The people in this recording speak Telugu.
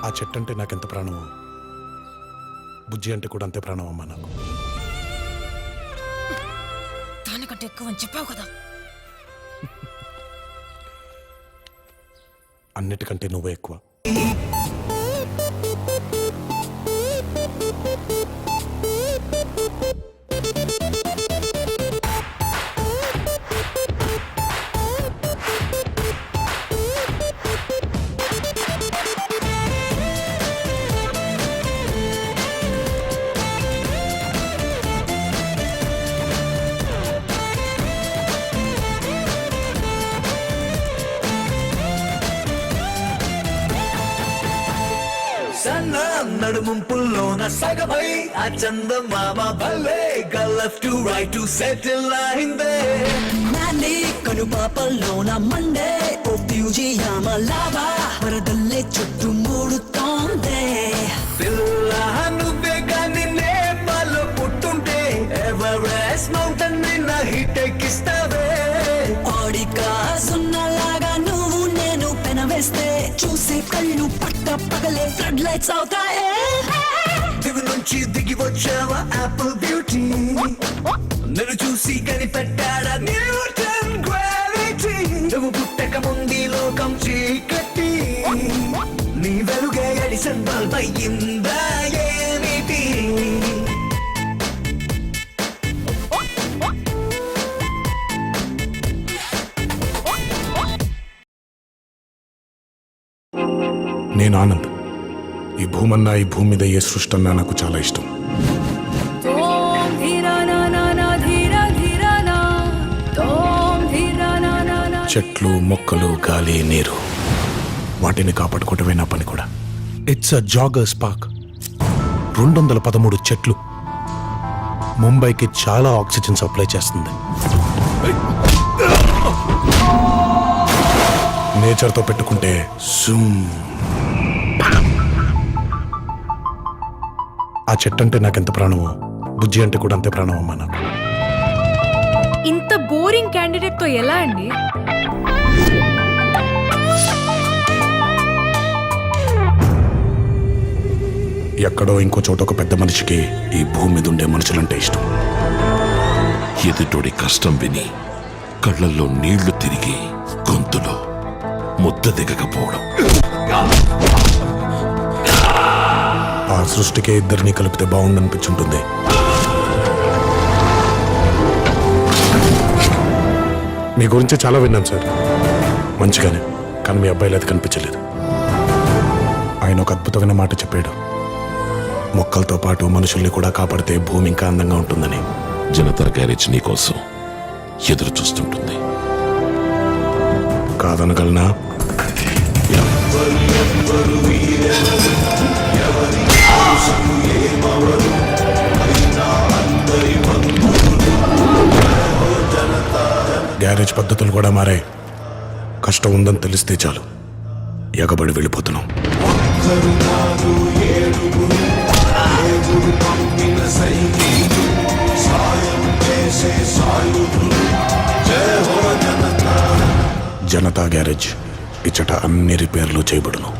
ఆ చెట్టు అంటే నాకెంత ప్రాణమో బుజ్జి అంటే కూడా అంతే ప్రాణం అమ్మా నాకు. దానికంటే ఎక్కువ అని చెప్పావు కదా. అన్నిటికంటే నువ్వే ఎక్కువ. నడుముంపుల్లోన సగమై ఆ చందమామ భలే left to right to settle అయిందే నాని కనుపాపల్లోన మండే ఓ ఫ్యూజియామ లావా వరదల్లే చుట్టూ మూడుతోందే పిల్ల నువ్వే గాని నేపాల్లో పుట్టుంటే ఎవరెస్ట్ మౌంటైన్ నిన్న హిట్ ఎక్కిస్తావే ఆడికా సున్నలాగా నువ్వు నేను పెనవేస్తే చూసే కళ్ళు పట్ట పగలే ఫ్లడ్ లైట్స్ అవుతాయే దివి నుంచి దిగి వచ్చావా యాపిల్ బ్యూటీ నేను చూసి కనిపెట్టాడా న్యూటన్ గ్రావిటీ నువ్వు పుట్టక ముందు లోకం చీకటి నీ వెలుగే ఎడిసన్ బల్బ్ అయ్యిందా ఏమిటి నేను ఆనంద్. ఈ భూమన్నా ఈ భూమి మీద ఏ సృష్టి అన్నా నాకు చాలా ఇష్టం. చెట్లు మొక్కలు గాలి నీరు వాటిని కాపాడుకోవటమే నా పని కూడా. It's a joggers park. 213 చెట్లు ముంబైకి చాలా ఆక్సిజన్ సప్లై చేస్తుంది. నేచర్తో పెట్టుకుంటే ఆ చెట్టు అంటే నాకెంత ప్రాణమో బుజ్జి అంటే కూడా అంతే ప్రాణం అమ్మా నాకు. ఇంత బోరింగ్ క్యాండిడేట్ తో ఎలా అండి? ఎక్కడో ఇంకో చోట ఒక పెద్ద మనిషికి ఈ భూమి మీద ఉండే మనుషులంటే ఇష్టం. ఎదుటోడి కష్టం విని కళ్ళల్లో నీళ్లు తిరిగి గొంతులో ముద్ద దిగకపోవడం. ఆ సృష్టికే ఇద్దరిని కలిపితే బాగుండనిపించుంటుంది. మీ గురించి చాలా విన్నాను సార్, మంచిగానే. కానీ మీ అబ్బాయిలు అది కనిపించలేదు. ఆయన ఒక అద్భుతమైన మాట చెప్పాడు, మొక్కలతో పాటు మనుషుల్ని కూడా కాపాడితే భూమి ఇంకా అందంగా ఉంటుందని. జనతా గ్యారేజ్ నీకోసం ఎదురు చూస్తుంటుంది. కాదనగలనా? గ్యారేజ్ పద్ధతులు కూడా మారాయి. కష్టం ఉందని తెలిస్తే చాలు ఎగబడి వెళ్ళిపోతున్నాం. జనతా గ్యారేజ్ ఇచ్చట అన్ని రిపేర్లు చేయబడును.